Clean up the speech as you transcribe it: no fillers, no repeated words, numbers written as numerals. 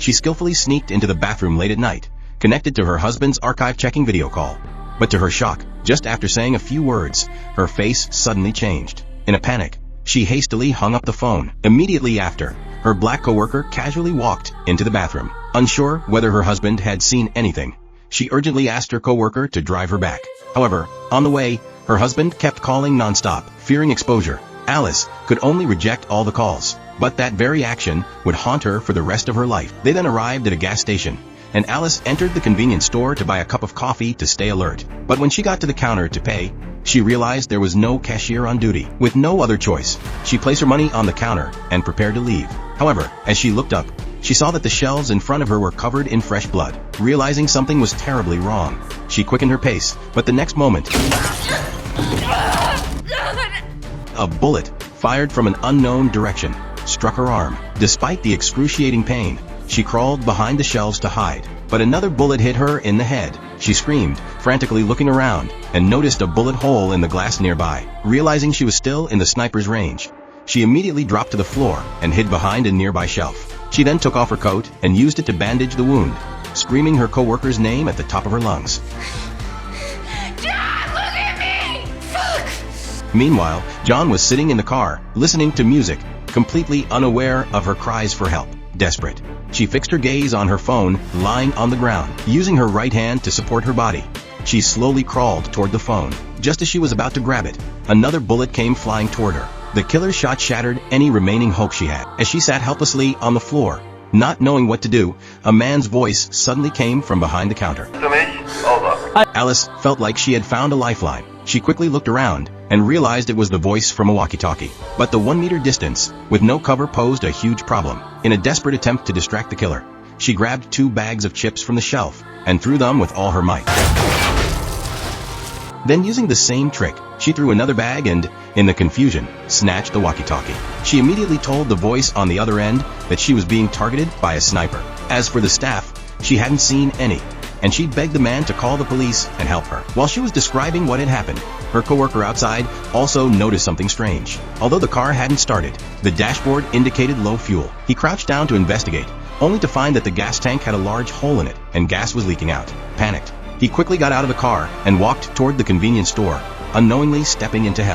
she skillfully sneaked into the bathroom late at night, connected to her husband's archive-checking video call. But to her shock, just after saying a few words, her face suddenly changed. In a panic, she hastily hung up the phone. Immediately after, her black coworker casually walked into the bathroom. Unsure whether her husband had seen anything, she urgently asked her coworker to drive her back. However, on the way, her husband kept calling nonstop, fearing exposure. Alice could only reject all the calls, but that very action would haunt her for the rest of her life. They then arrived at a gas station, and Alice entered the convenience store to buy a cup of coffee to stay alert. But when she got to the counter to pay, she realized there was no cashier on duty. With no other choice, she placed her money on the counter and prepared to leave. However, as she looked up, she saw that the shelves in front of her were covered in fresh blood. Realizing something was terribly wrong, she quickened her pace, but the next moment, a bullet, fired from an unknown direction, struck her arm. Despite the excruciating pain, she crawled behind the shelves to hide, but another bullet hit her in the head. She screamed, frantically looking around, and noticed a bullet hole in the glass nearby. Realizing she was still in the sniper's range, she immediately dropped to the floor and hid behind a nearby shelf. She then took off her coat and used it to bandage the wound, screaming her coworker's name at the top of her lungs. Dad, look at me! Fuck! Meanwhile, John was sitting in the car, listening to music, completely unaware of her cries for help. Desperate, she fixed her gaze on her phone, lying on the ground. Using her right hand to support her body, she slowly crawled toward the phone. Just as she was about to grab it, another bullet came flying toward her. The killer's shot shattered any remaining hope she had. As she sat helplessly on the floor, not knowing what to do, a man's voice suddenly came from behind the counter. Alice felt like she had found a lifeline. She quickly looked around and realized it was the voice from a walkie-talkie. But the 1 meter distance, with no cover, posed a huge problem. In a desperate attempt to distract the killer, she grabbed 2 bags of chips from the shelf and threw them with all her might. Then, using the same trick, she threw another bag and, in the confusion, snatched the walkie-talkie. She immediately told the voice on the other end that she was being targeted by a sniper. As for the staff, she hadn't seen any, and she begged the man to call the police and help her. While she was describing what had happened, her coworker outside also noticed something strange. Although the car hadn't started, the dashboard indicated low fuel. He crouched down to investigate, only to find that the gas tank had a large hole in it and gas was leaking out. Panicked, he quickly got out of the car and walked toward the convenience store, unknowingly stepping into hell.